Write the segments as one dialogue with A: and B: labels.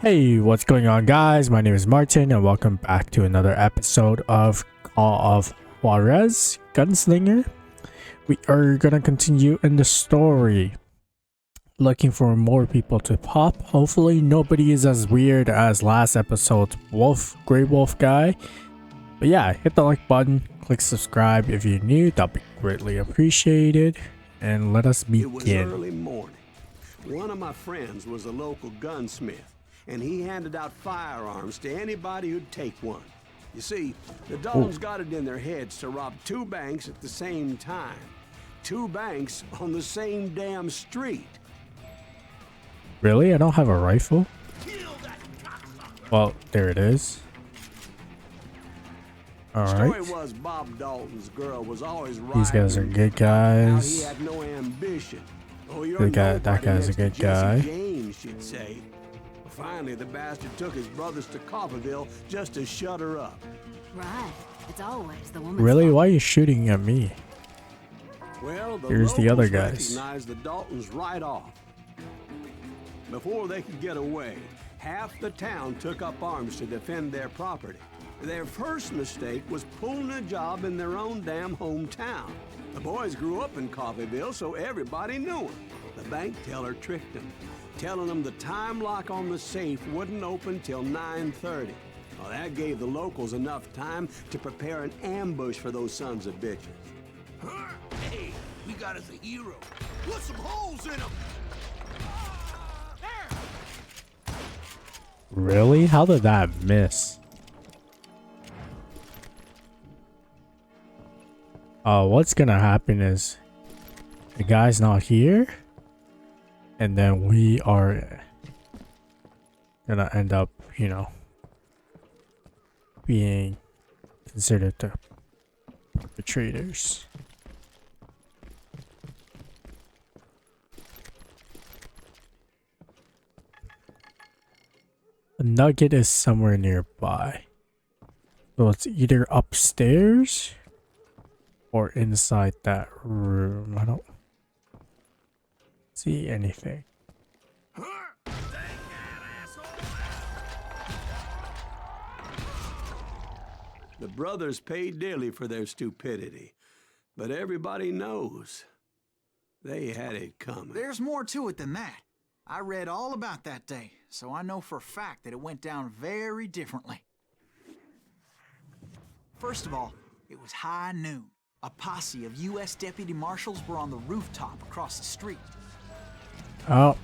A: Hey, what's going on, guys? My name is Martin and welcome back to another episode of Call of Juarez Gunslinger. We are gonna continue in the story, looking for more people to pop. Hopefully nobody is as weird as last episode's Grey Wolf guy. But yeah, hit the like button, click subscribe if you're new, that'd be greatly appreciated. And let us begin.
B: It was early morning. One of my friends was a local gunsmith, and he handed out firearms to anybody who'd take one. You see, the Daltons got it in their heads to rob two banks at the same time. Two banks on the same damn street.
A: Really? I don't have a rifle? Well, there it is. Alright.
B: Story was Bob Dalton's girl was always right.
A: These guys are good guys.
B: He had no ambition. Oh,
A: That guy's a good guy.
B: James, she'd say. Finally, the bastard took his brothers to Coffeyville just to shut her up.
C: Right. It's always the woman's
A: Really?
C: fault.
A: Why are you shooting at me?
B: Well,
A: Here's the other guys.
B: Recognized the Daltons right off. Before they could get away, half the town took up arms to defend their property. Their first mistake was pulling a job in their own damn hometown. The boys grew up in Coffeyville, so everybody knew them. The bank teller tricked them, telling them the time lock on the safe wouldn't open till 9:30. Well, that gave the locals enough time to prepare an ambush for those sons of bitches.
D: Hey, we got us a hero. Put some holes in him.
A: Really? How did that miss? What's gonna happen is the guy's not here, and then we are gonna end up, you know, being considered the perpetrators. The Nugget is somewhere nearby, so it's either upstairs or inside that room. I don't see anything.
B: The brothers paid dearly for their stupidity, but everybody knows they had it coming.
D: There's more to it than that. I read all about that day, so I know for a fact that it went down very differently. First of all, it was high noon. A posse of U.S. deputy marshals were on the rooftop across the street.
A: Oh,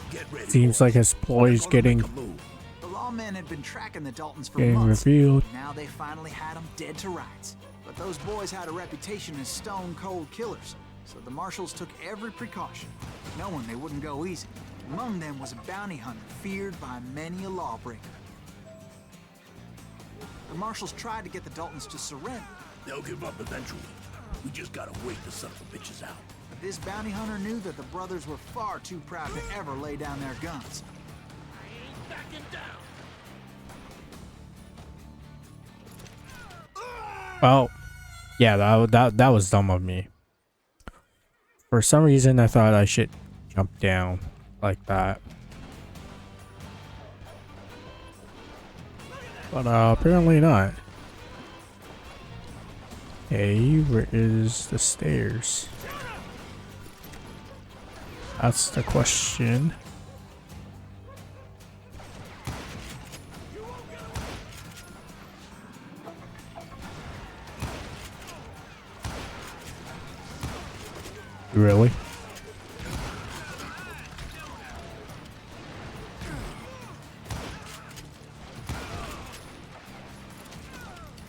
D: Get ready,
A: seems like his ploy's getting
D: The lawmen had been tracking the Daltons for
A: getting
D: months.
A: revealed.
D: Now they finally had them dead to rights. But those boys had a reputation as stone-cold killers, so the marshals took every precaution, knowing they wouldn't go easy. Among them was a bounty hunter feared by many a lawbreaker. The marshals tried to get the Daltons to surrender.
E: They'll give up eventually. We just gotta wait the son of the bitches out.
D: But this bounty hunter knew that the brothers were far too proud to ever lay down their guns.
A: Well, yeah, that was dumb of me. For some reason, I thought I should jump down like that, but apparently not. Hey, where is the stairs? That's the question. Really?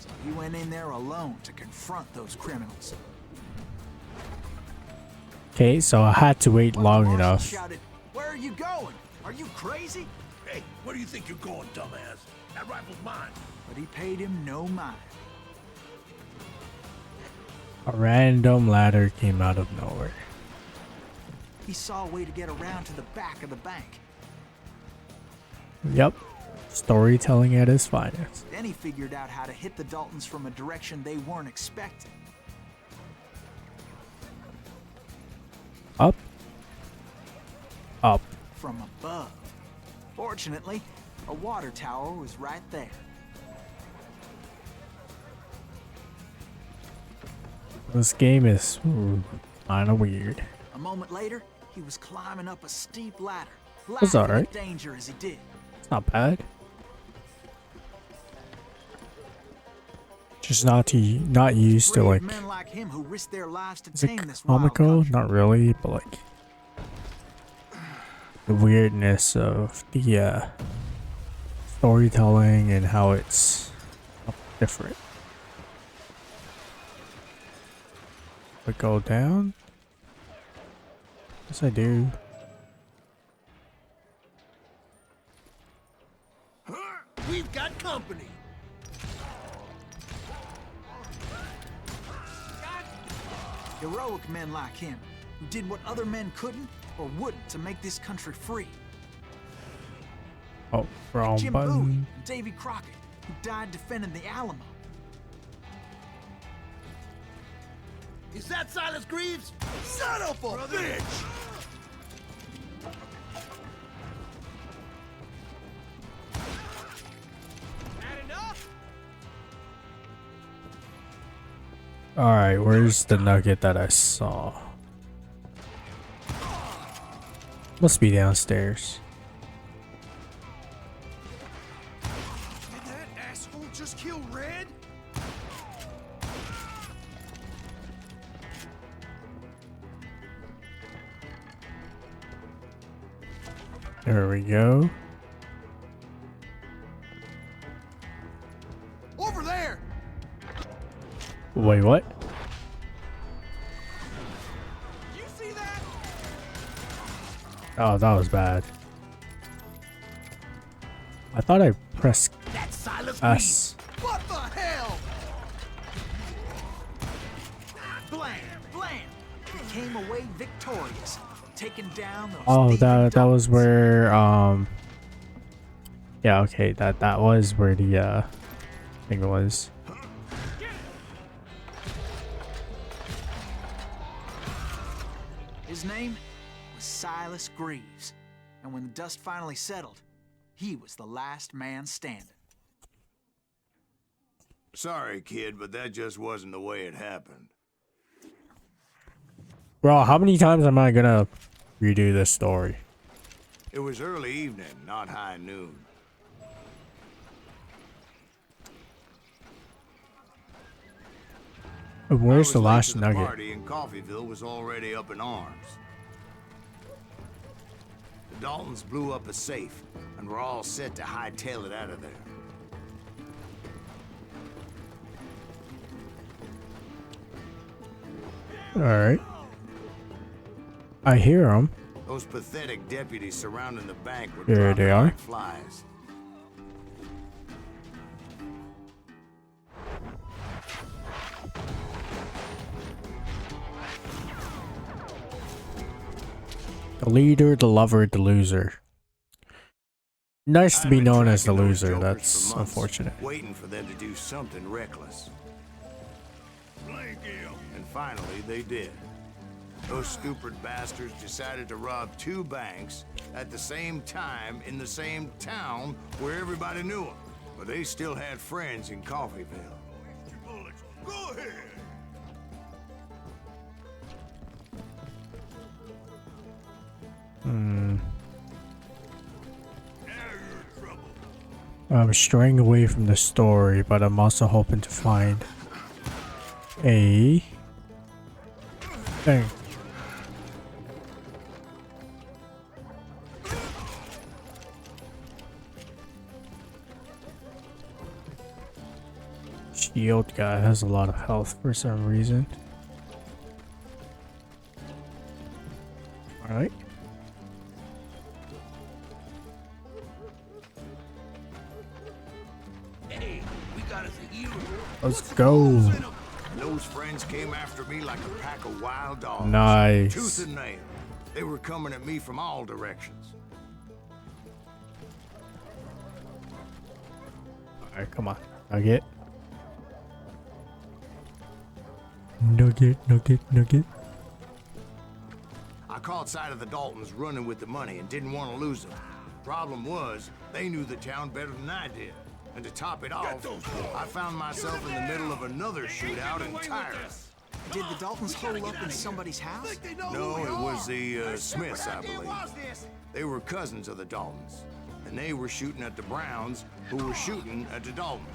D: So he went in there alone to confront those criminals.
A: Okay, so I had to wait long
D: Marshal
A: enough.
D: shouted, "Where are you going? Are you crazy?"
E: Hey, where do you think you're going, dumbass? That rifle's mine.
D: But he paid him no mind.
A: A random ladder came out of nowhere.
D: He saw a way to get around to the back of the bank.
A: Yep, storytelling at its finest.
D: Then he figured out how to hit the Daltons from a direction they weren't expecting.
A: Up. Up.
D: From above. Fortunately, a water tower was right there.
A: This game is kind of weird.
D: A moment later, he was climbing up a steep ladder,
A: That's
D: laughing
A: alright.
D: at danger as he did.
A: It's not bad. Just not used to
D: Brave
A: like.
D: men like him who risked their lives to
A: Is
D: tame
A: it
D: this wild
A: comical?
D: country.
A: Not really, but like the weirdness of the storytelling and how it's different. But go down? Yes, I do.
E: We've got company.
D: Heroic men like him, who did what other men couldn't or wouldn't to make this country free.
A: Oh, wrong
D: Jim Bowie
A: button.
D: and Davy Crockett, who died defending the Alamo.
E: Is that Silas Greaves? Son of a bitch!
A: Alright, where's the nugget that I saw? Must be downstairs.
E: Did that asshole just kill Red?
A: There we go.
E: Over there!
A: Wait, what?
E: You see that?
A: Oh, that was bad. I thought I pressed
E: That's Silas
A: S.
E: Greaves. What the hell?
D: Blam! Blam! He came away victorious, taking down those
A: Oh,
D: thieving
A: that was
D: Daltons.
A: where yeah, okay, that was where the thing was.
D: His name was Silas Greaves, and when the dust finally settled, he was the last man standing.
F: Sorry, kid, but that just wasn't the way it happened.
A: Bro, how many times am I gonna redo this story?
F: It was early evening, not high noon.
A: Where's the
F: I was late
A: last
F: to the
A: nugget?
F: party and Coffeeville was already up in arms. The Daltons blew up a safe, and we're all set to hightail it out of there.
A: Alright. I hear them.
F: Those pathetic deputies surrounding the bank were
A: There
F: dropping
A: they are.
F: like flies.
A: The leader, the lover, the loser. Nice to
F: I've
A: be
F: been
A: known as the
F: tracking those
A: loser.
F: jokers
A: That's
F: for months,
A: unfortunate.
F: Waiting for them to do something reckless.
E: Blank him.
F: And finally, they did. Those stupid bastards decided to rob two banks at the same time in the same town where everybody knew them. But they still had friends in Coffeeville.
E: Waste your bullets. Go ahead.
A: Hmm.
E: Now you're in trouble.
A: I'm straying away from the story, but I'm also hoping to find a thing. Shield guy has a lot of health for some reason. Alright.
E: Hey, we got us a hero.
A: Let's go.
F: And those friends came after me like a pack of wild dogs.
A: Nice.
F: Tooth and nail. They were coming at me from all directions.
A: Alright, come on. Nugget. Nugget, nugget, nugget.
F: I caught sight of the Daltons running with the money and didn't want to lose them. Problem was, they knew the town better than I did. And to top it off, I found myself in the middle of another shootout entirely.
D: Did the Daltons hole up in somebody's house?
F: No, it was the Smiths, I believe. They were cousins of the Daltons. And they were shooting at the Browns, who were shooting at the Daltons.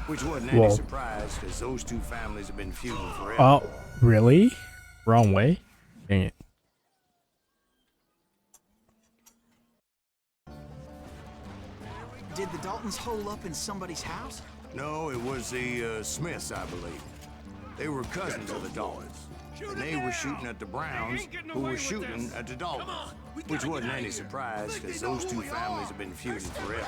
F: Which wasn't any surprise, because those two families have been feuding forever.
A: Oh, really? Wrong way? Dang it.
D: Did the Daltons hole up in somebody's house?
F: No, it was the Smiths, I believe. They were cousins of the Daltons. And they were shooting at the Browns, who were shooting at the Daltons. Which wasn't any surprise, because those two families have been feuding forever.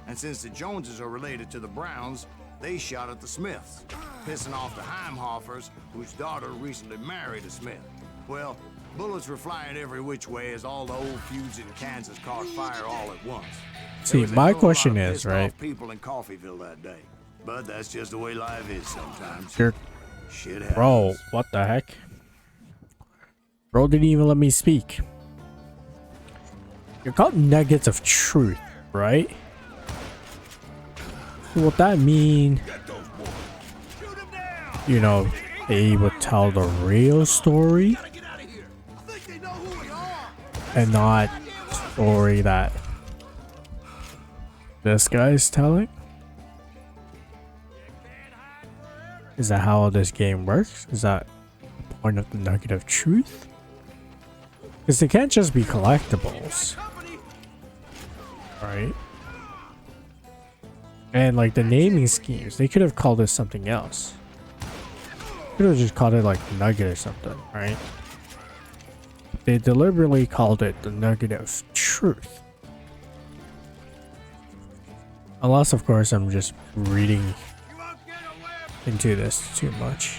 F: And since the Joneses are related to the Browns, they shot at the Smiths, pissing off the Heimhoffers, whose daughter recently married a Smith. Well, bullets were flying every which way as all the old feuds in Kansas caught fire all at once.
A: See, my question is, right?
F: People in Coffeyville that day, but that's just the way life is sometimes.
A: You're,
F: Shit happens.
A: bro, what the heck? Bro didn't even let me speak. You're called Nuggets of Truth, right? Would that mean, you know, they would tell the real story and not story that this guy's telling? Is that how this game works? Is that the point of the Nugget of Truth? Because they can't just be collectibles, right? And like the naming schemes, they could have called it something else. Could have just called it like Nugget or something, right? They deliberately called it the Nugget of Truth. Unless, of course, I'm just reading into this too much.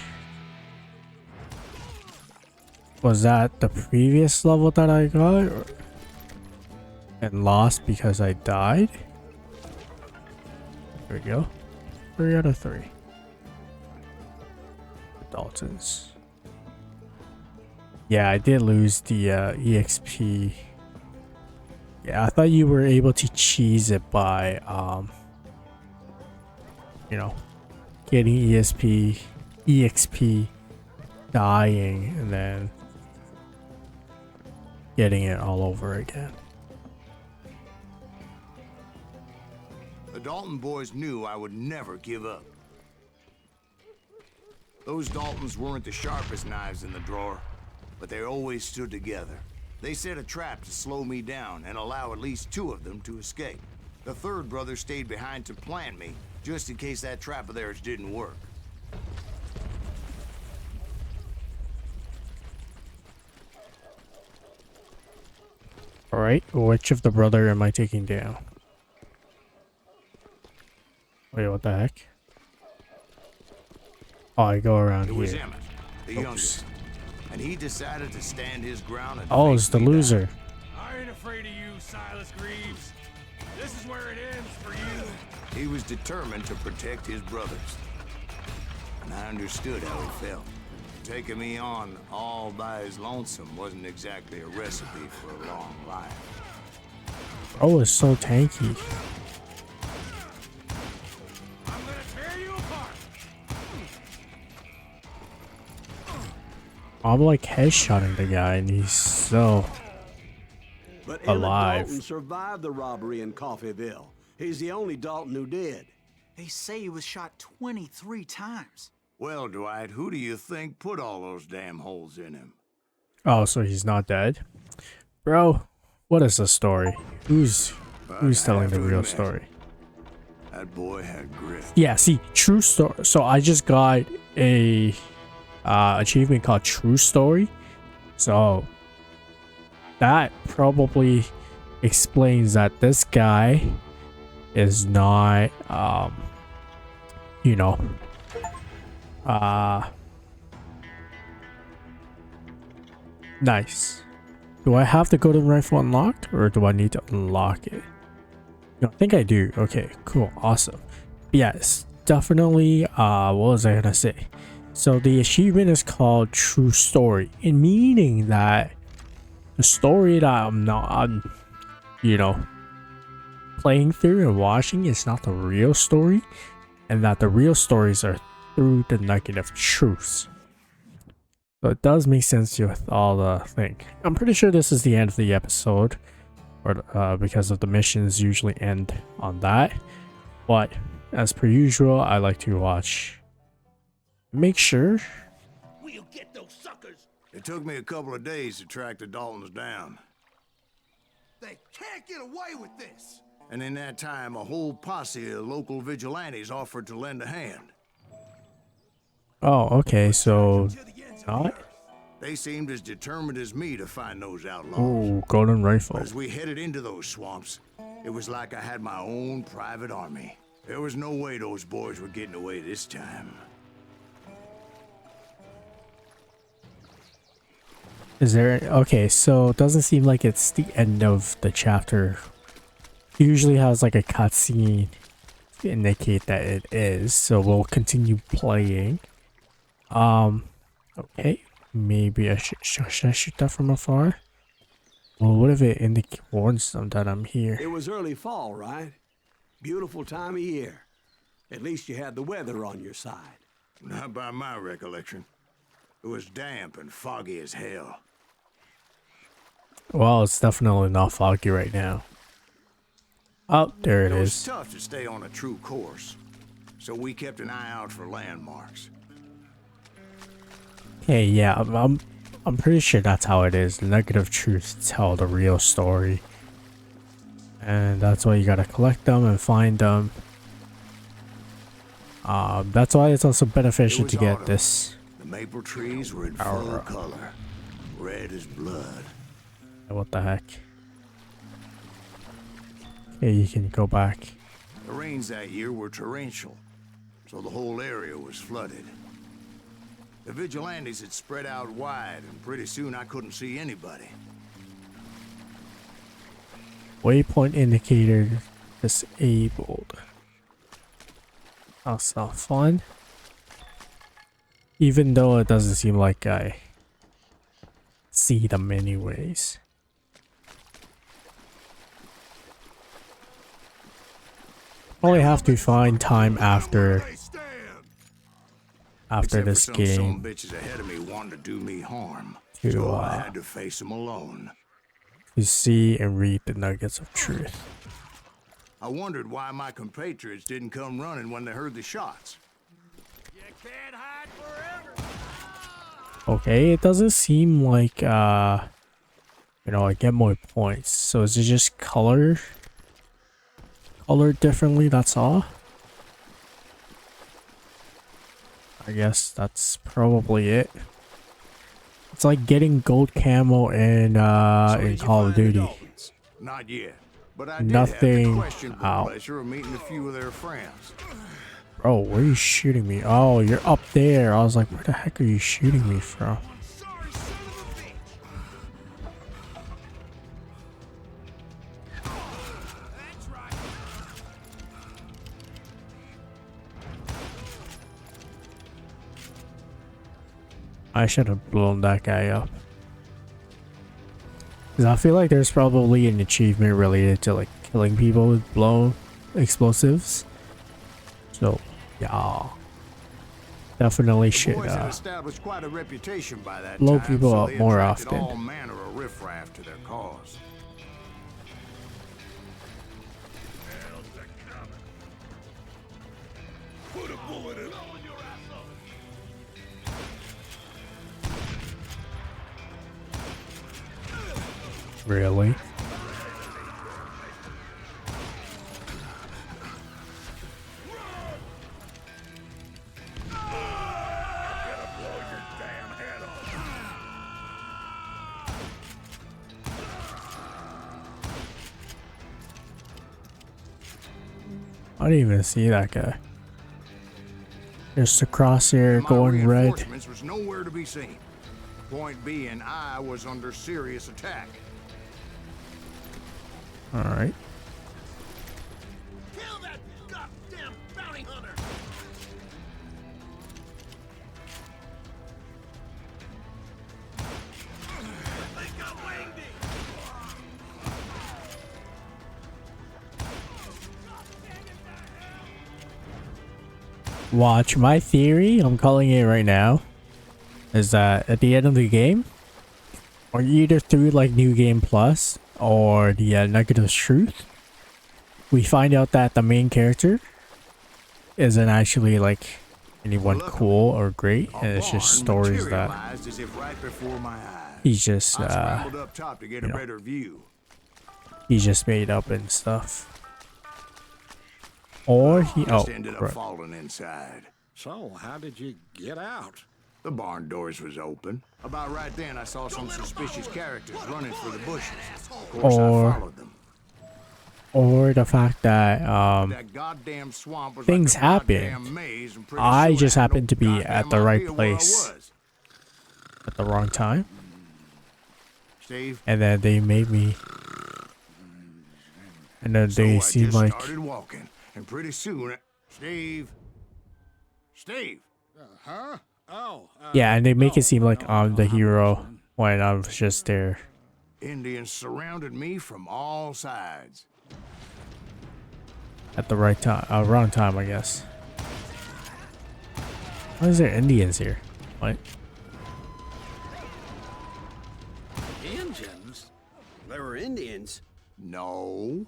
A: Was that the previous level that I got? And lost because I died? There we go. 3 out of 3. Daltons. Yeah, I did lose the EXP. Yeah, I thought you were able to cheese it by, you know, getting EXP, dying, and then getting it all over again.
F: The Dalton boys knew I would never give up. Those Daltons weren't the sharpest knives in the drawer, but they always stood together. They set a trap to slow me down and allow at least 2 of them to escape. The third brother stayed behind to plant me, just in case that trap of theirs didn't work.
A: Alright, which of the brother am I taking down? Wait, what the heck? Oh, I go around
F: It was
A: here.
F: Emmett, the youngest, and he decided to stand his ground and
A: Oh,
F: face
A: it's the
F: me down.
A: loser.
G: I ain't afraid of you, Silas Greaves. This is where it ends for you.
F: He was determined to protect his brothers. And I understood how he felt. Taking me on all by his lonesome wasn't exactly a recipe for a long life.
A: Oh, it's so tanky.
G: I'm gonna tear you apart.
A: I'm like headshotting the guy and he's so
B: But Emmett
A: alive.
B: Dalton survived the robbery in Coffeyville. He's the only Dalton who did.
D: They say he was shot 23 times.
F: Well, Dwight, who do you think put all those damn holes in him?
A: Oh, so he's not dead? Bro, what is the story? Who's telling the real story?
F: That boy had grit.
A: Yeah, see, true story. So I just got a achievement called True Story. So that probably explains that this guy is not you know, nice. Do I have to go to rifle unlocked or do I need to unlock it? No, I think I do. Okay, cool, awesome. Yes, definitely. What was I gonna say? So the achievement is called True Story, in meaning that the story that I'm you know, playing through and watching is not the real story, and that the real stories are through the Nugget of Truth. So it does make sense with all the thing. I'm pretty sure this is the end of the episode, or because of the missions usually end on that. But as per usual, I like to watch. Make sure.
E: We'll get those suckers.
F: It took me a couple of days to track the Daltons down.
E: They can't get away with this.
F: And in that time, a whole posse of local vigilantes offered to lend a hand.
A: Oh, okay, so not.
F: They seemed as determined as me to find those outlaws.
A: Oh, golden rifle.
F: As we headed into those swamps, it was like I had my own private army. There was no way those boys were getting away this time.
A: Is there... Okay, so it doesn't seem like it's the end of the chapter. It usually has like a cutscene to indicate that it is, so we'll continue playing. Okay, maybe I should I shoot that from afar? Well, what if it warns them that I'm here?
B: It was early fall, right? Beautiful time of year. At least you had the weather on your side.
F: Not by my recollection. It was damp and foggy as hell.
A: Well, it's definitely not foggy right now. Oh, there it
F: It was
A: is.
F: tough to stay on a true course, so we kept an eye out for landmarks.
A: Hey, yeah, I'm pretty sure that's how it is. The Nugget of Truth tell the real story, and that's why you gotta collect them and find them. That's why it's also beneficial to get
F: autumn.
A: this.
F: The maple trees were in full color, red as blood.
A: What the heck? Okay, you can go back.
F: The rains that year were torrential, so the whole area was flooded. The vigilantes had spread out wide, and pretty soon I couldn't see anybody.
A: Waypoint indicator disabled. That's not fun. Even though it doesn't seem like I see them anyways. Only have to find time after
F: Except
A: this
F: for some
A: game
F: bitches ahead of me wanting to do me harm,
A: to,
F: so I had to face them alone.
A: to see and read the nuggets of truth.
F: I wondered why my compatriots didn't come running when they heard the shots.
G: You can't hide forever.
A: Okay, it doesn't seem like you know, I get more points. So is it just colored differently, that's all? I guess that's probably it. It's like getting gold camo in Call of Duty.
F: Not yet, but I did
A: Nothing.
F: have the questionable
A: Ow.
F: pleasure of meeting a few of their friends.
A: Bro, where are you shooting me? Oh, you're up there. I was like, where the heck are you shooting me from?
E: Sorry, son of a bitch.
G: That's right.
A: I should have blown that guy up. 'Cause I feel like there's probably an achievement related to like killing people with blown explosives. So, yeah. Definitely
F: The
A: should
F: boys had established quite a reputation by that
A: blow
F: time,
A: people
F: so
A: up
F: they
A: more
F: attracted
A: often.
F: all manner of riffraff to their cause.
G: Hell's a coming.
E: Put a bullet in him.
A: Really? I didn't even see that guy. Just a crosshair
F: My
A: going red.
F: reinforcements was nowhere to be seen. Point being, I was under serious attack.
A: Alright.
E: Kill that goddamn bounty hunter. They got winged it.
A: Watch, my theory, I'm calling it right now, is that at the end of the game, or either through like New Game Plus or the Nugget of Truth, we find out that the main character isn't actually like anyone cool or great, and it's just stories that
F: as if right before my eyes.
A: he's just
F: I scrambled up top to get a
A: you know,
F: better view.
A: he's just made up and stuff. Or he
F: Just ended up falling inside.
E: So, how did you get out?
F: The barn doors was open. About right then, I saw some suspicious characters running for the bushes. Of course, I followed them.
A: Or the fact that
F: That goddamn swamp was
A: things
F: like a goddamn
A: happen.
F: maze, and pretty
A: I
F: soon
A: just
F: had
A: happened to be
F: no
A: at the
F: goddamn
A: right
F: idea where I
A: place
F: was.
A: at the wrong time,
F: Steve,
A: and then they made me, and then they
F: I
A: seem
F: just
A: like
F: started walking, and pretty soon, Steve,
E: Huh? Oh,
A: yeah, and they make it seem like I'm the hero when I was just there.
F: Indians surrounded me from all sides.
A: At the right time, wrong time, I guess. Why is there Indians here? What?
B: Indians? There were Indians.
F: No,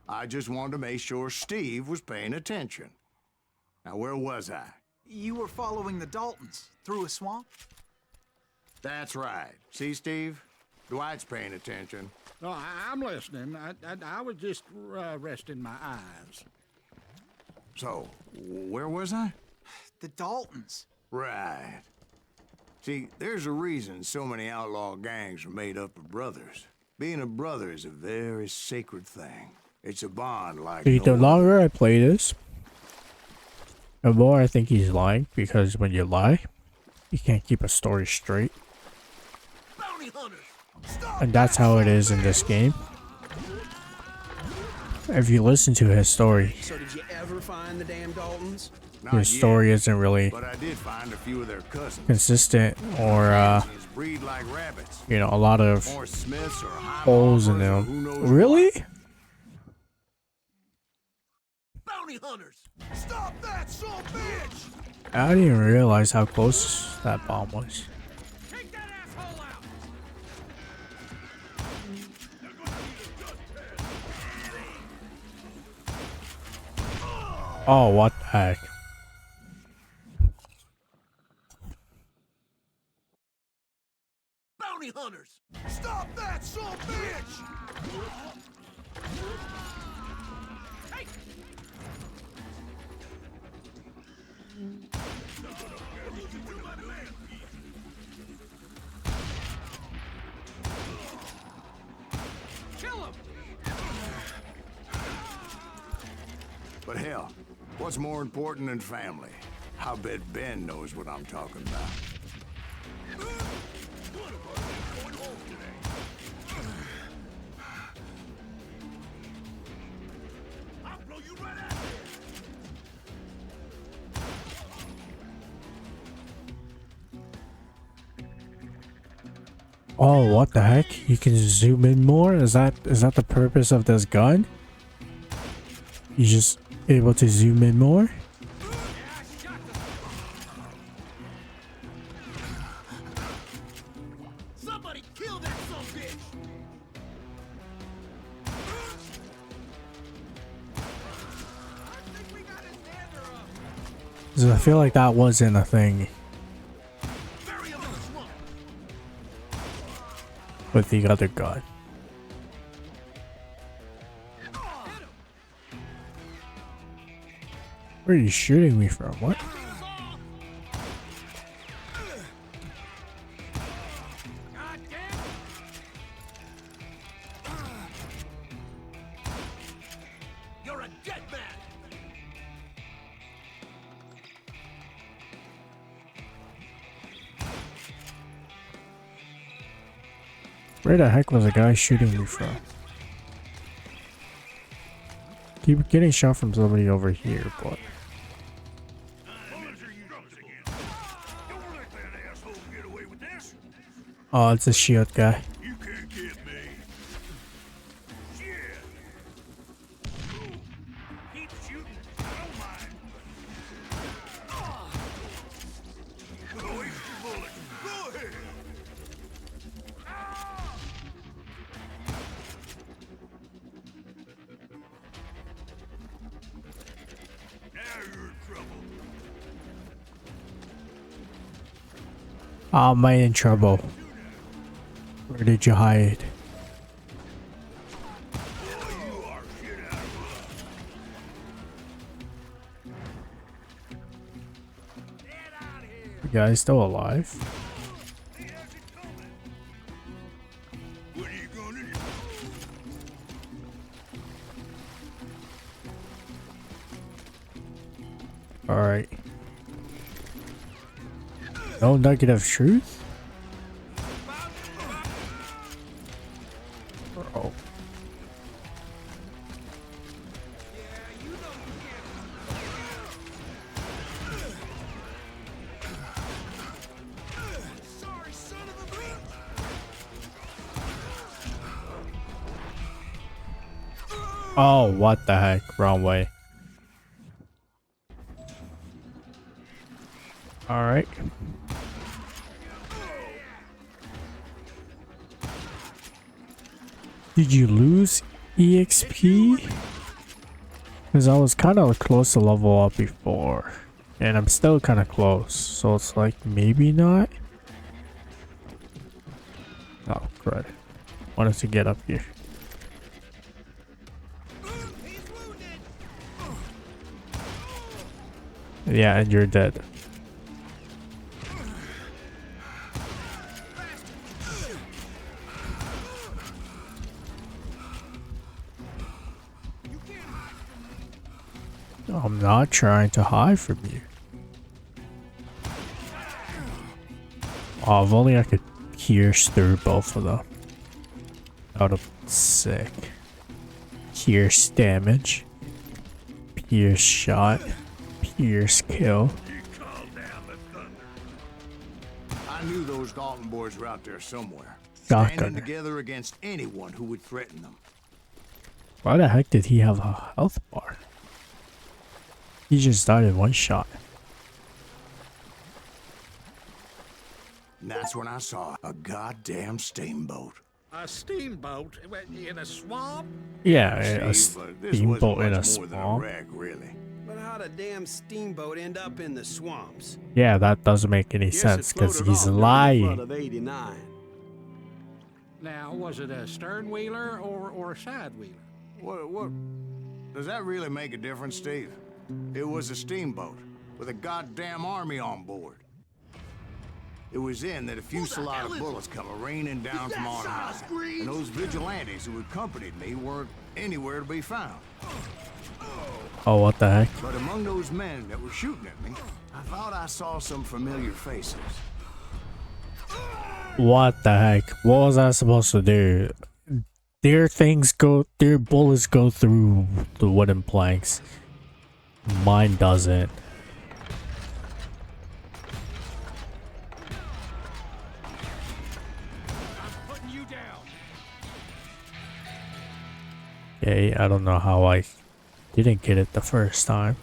F: I just wanted to make sure Steve was paying attention. Now, where was I?
D: You were following the Daltons through a swamp?
F: That's right. See, Steve? Dwight's paying attention.
E: no, I'm listening. I was just resting my eyes.
F: So, where was I?
D: The Daltons.
F: Right. See, there's a reason so many outlaw gangs are made up of brothers. Being a brother is a very sacred thing. It's a bond like
A: See,
F: no
A: the
F: other.
A: longer I play this, the more I think he's lying, because when you lie, you can't keep a story straight.
E: Bounty hunters! Stop!
A: And that's how it is in this game. If you listen to his story,
B: So did you ever find the damn Daltons?
F: Not
A: his
F: yet,
A: story isn't really
F: but I did find a few of their cousins.
A: consistent, or
F: These breed like rabbits.
A: you know, a lot of
F: Or Smiths or
A: holes in
F: Highlanders or who
A: them.
F: knows
A: Really?
F: what.
E: Bounty hunters! Stop that son of a bitch!
A: I didn't even realize how close that bomb was.
G: Take that asshole out!
A: Oh, what the heck?
E: Bounty hunters! Stop that son of a bitch!
G: Kill him!
F: But hell, what's more important than family? I bet Ben knows what I'm talking about.
E: I'll blow you right out!
A: Oh, what the heck? You can zoom in more? Is that the purpose of this gun? You just able to zoom in more?
E: Somebody kill that son of a bitch! I think we got his dander up!
A: 'Cause I feel like that wasn't a thing
E: Bury him in the swamp!
A: with the other gun. Where are you shooting me from? What?
G: God damn!
E: You're a dead man!
A: Where the heck was the guy shooting me from? Keep getting shot from somebody over here, but oh, it's a shield guy.
E: You can't get me! Shit! Keep shooting, I don't mind.
A: Oh, am I in trouble? Where did you hide? You guys still alive? Alright. No nugget of truth? Oh. Oh, what the heck? Wrong way. Alright. Did you lose EXP? Because I was kind of close to level up before. And I'm still kind of close. So it's like maybe not. Oh, crud. Wanted to get up here. Yeah, and you're dead. I'm not trying to hide from you. Oh, if only I could pierce through both of them. That would have been sick. Pierce damage. Pierce shot. Pierce kill.
F: I knew those Dalton boys were out there somewhere.
A: Shotgun.
F: Standing together against anyone who would threaten them.
A: Why the heck did he have a health bar? He just died in one shot.
F: And that's when I saw a goddamn steamboat.
E: A steamboat in a swamp?
A: Yeah, a
F: See, but this
A: steamboat
F: wasn't
A: in a
F: much more than a
A: swamp.
F: wreck, really.
H: But how'd a damn steamboat end up in the swamps?
A: Yeah, that doesn't make any
B: Guess
A: sense
B: it
A: because
B: floated
A: he's
B: off during the
A: lying.
B: flood of '89.
E: Now, was it a stern wheeler or a side wheeler?
F: What? Does that really make a difference, Steve? It was a steamboat with a goddamn army on board. It was then that a fusillade of bullets come raining down from on high, and those vigilantes who accompanied me weren't anywhere to be found.
A: Oh, what the heck?
F: But among those men that were shooting at me, I thought I saw some familiar faces.
A: What the heck? What was I supposed to do? Their bullets go through the wooden planks. Mine doesn't.
G: Putting you down.
A: Okay, I don't know how I didn't get it the first time.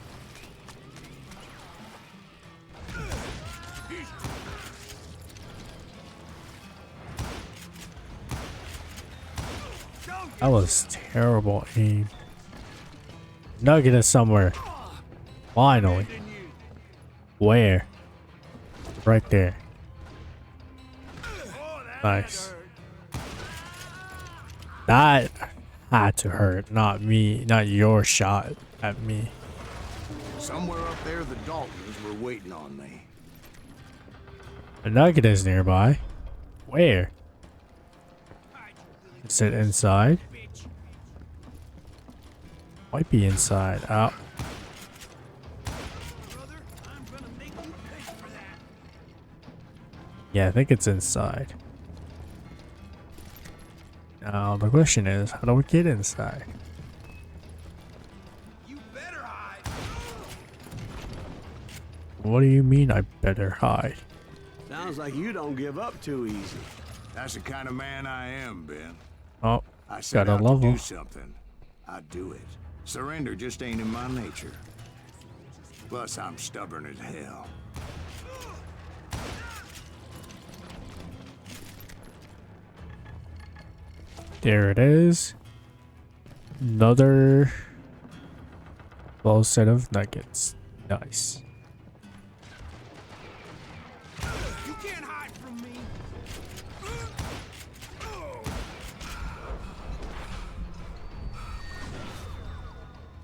A: That was terrible aim. Nugget is somewhere. Finally. Where? Right there. Nice. That had to hurt, not me, not your shot at me.
F: Somewhere up there, the Daltons were waiting on me.
A: A Nugget is nearby. Where? Is it inside? Might be inside. Oh. Yeah, I think it's inside. Now the question is, how do we get inside?
E: You better hide.
A: What do you mean I better hide?
B: Sounds like you don't give up too easy.
F: That's the kind of man I am, Ben.
A: Oh,
F: I set
A: got a
F: out to
A: level.
F: do something. I do it. Surrender just ain't in my nature. Plus, I'm stubborn as hell. There
A: There it is. Another Full set of nuggets. Nice.
E: You can't hide from me.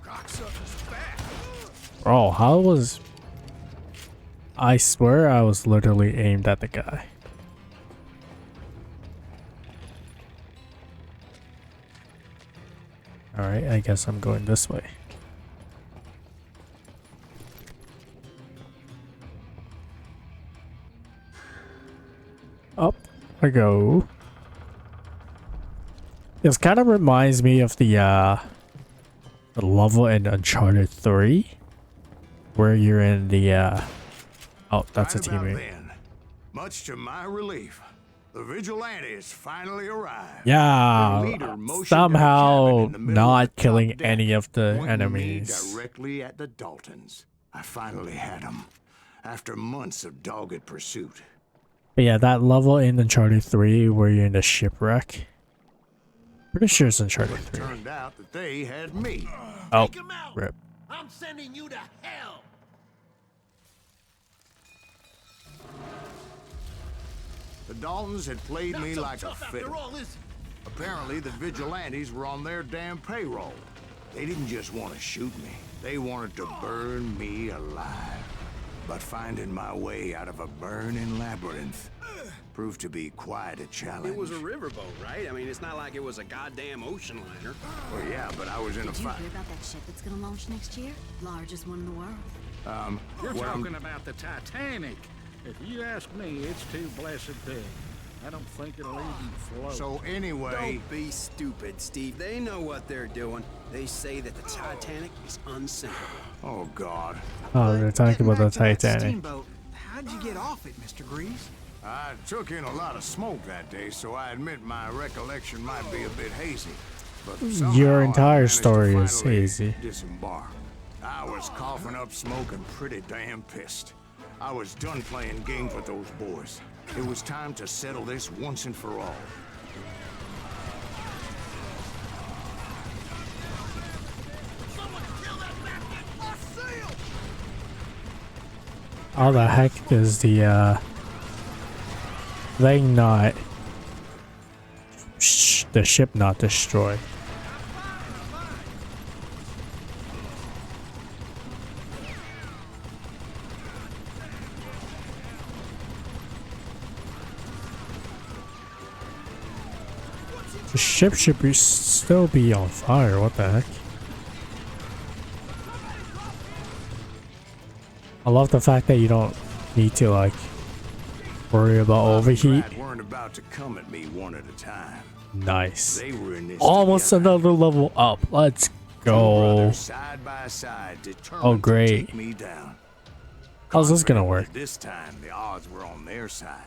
E: Cocksucker's fat.
A: Bro, how was... I swear I was literally aimed at the guy. Alright, I guess I'm going this way. Up I go. This kind of reminds me of the level in Uncharted 3 where you're in the oh, that's a
F: Right about
A: teammate.
F: then, much to my relief, the vigilantes finally arrived.
A: Yeah,
F: Their leader motioned at a
A: somehow
F: cabin in the middle
A: not
F: of the
A: killing
F: top deck,
A: any of the
F: pointing me
A: enemies.
F: directly at the Daltons. I finally had them after months of dogged pursuit.
A: But yeah, that level in Uncharted 3 where you're in the shipwreck. Pretty sure it's Uncharted 3.
F: Turned out that they had me.
A: Oh,
E: Take him out.
A: rip.
E: I'm sending you to hell.
F: The Daltons had played
E: Not
F: me
E: so
F: like a
E: tough after
F: fiddle.
E: all, is it?
F: Apparently, the vigilantes were on their damn payroll. They didn't just want to shoot me. They wanted to burn me alive. But finding my way out of a burning labyrinth proved to be quite a challenge.
H: It was a riverboat, right? I mean, it's not like it was a goddamn ocean liner.
F: Well, yeah, but I was in a
C: Did you
F: fight.
C: hear about that ship that's gonna launch next year? Largest one in the world.
G: You're
F: Well,
G: talking about the Titanic. If you ask me, it's too blessed big. I don't think it'll even float.
F: So anyway,
H: Don't be stupid, Steve. They know what they're doing. They say that the Titanic is unsinkable.
F: oh God,
A: Oh, they're talking about the
D: Getting back to that
A: Titanic.
D: steamboat, how'd you get off it, Mr. Greaves?
F: I took in a lot of smoke that day, so I admit my recollection might be a bit hazy. But somehow
A: Your
F: I
A: entire
F: managed to
A: story is
F: finally
A: hazy.
F: Disembark. I was coughing up smoke and pretty damn pissed. I was done playing games with those boys. It was time to settle this once and for all.
E: Someone kill that bastard! Our seal!
A: How the heck is the thing not the ship not destroyed? The ship should still be on fire. What the heck? I love the fact that you don't need to like worry about overheat.
F: Brad weren't about to come at me one at a time.
A: Nice.
F: They were in this
A: Almost
F: together.
A: another level up. Let's
F: Two
A: go.
F: brothers side by side, determined
A: Oh, great.
F: to take me down.
A: How's this gonna
F: Confident
A: work?
F: that this time the odds were on their side.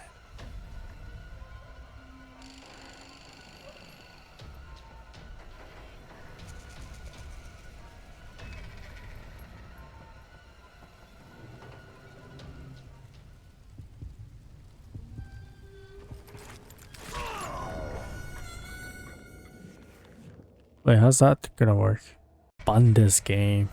A: Wait, how's that gonna work? Fun this game.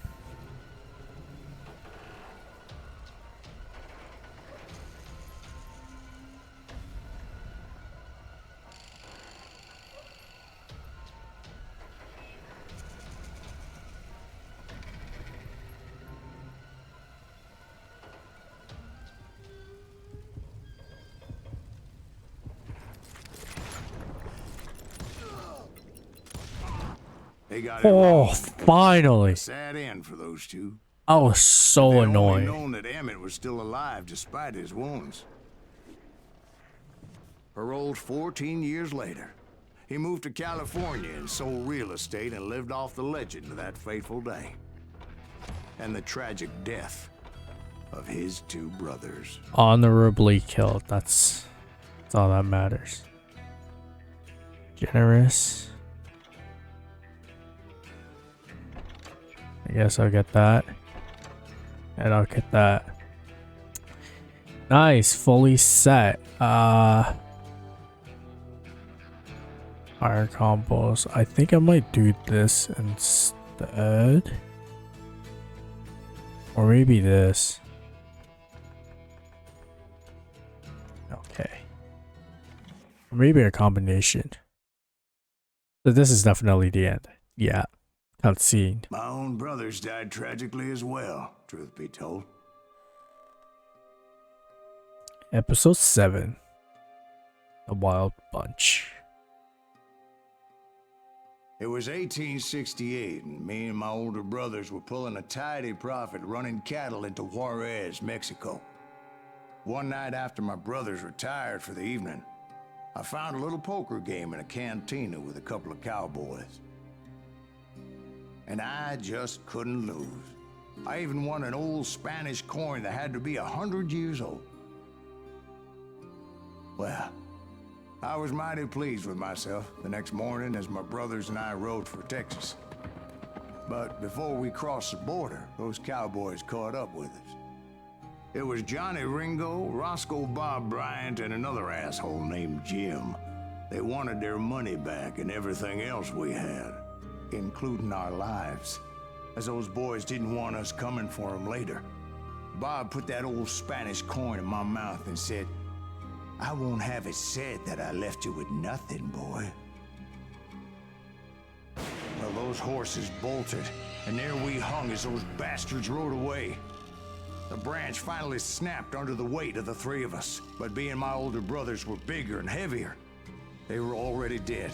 F: They got it
A: Oh,
F: wrong.
A: finally.
F: Sad end for those two.
A: I was so
F: They'd only
A: annoying.
F: known that Emmett was still alive despite his wounds. Paroled 14 years later, he moved to California and sold real estate and lived off the legend of that fateful day. And the tragic death of his two brothers.
A: Honorably killed. That's all that matters. Generous. I guess I'll get that. And I'll get that. Nice, fully set. Fire combos. I think I might do this instead. Or maybe this. Okay. Or maybe a combination. So this is definitely the end. Yeah. Cutscene.
F: My own brothers died tragically as well, truth be told.
A: Episode 7. The Wild Bunch.
F: It was 1868, and me and my older brothers were pulling a tidy profit running cattle into Juarez, Mexico. One night after my brothers retired for the evening, I found a little poker game in a cantina with a couple of cowboys. And I just couldn't lose. I even won an old Spanish coin that had to be 100 years old. Well, I was mighty pleased with myself the next morning as my brothers and I rode for Texas. But before we crossed the border, those cowboys caught up with us. It was Johnny Ringo, Roscoe Bob Bryant, and another asshole named Jim. They wanted their money back and everything else we had, including our lives, as those boys didn't want us coming for them later. Bob put that old Spanish coin in my mouth and said, "I won't have it said that I left you with nothing, boy." Well, those horses bolted, and there we hung as those bastards rode away. The branch finally snapped under the weight of the three of us, but being my older brothers were bigger and heavier, they were already dead.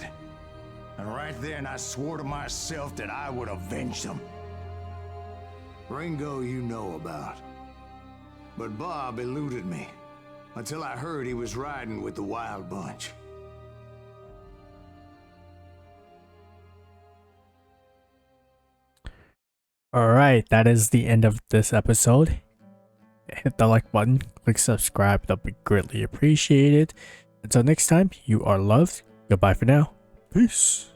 F: And right then I swore to myself that I would avenge them. Ringo you know about. But Bob eluded me, until I heard he was riding with the Wild Bunch.
A: Alright, that is the end of this episode. Hit the like button, click subscribe, that'll be greatly appreciated. Until next time, you are loved. Goodbye for now. Peace.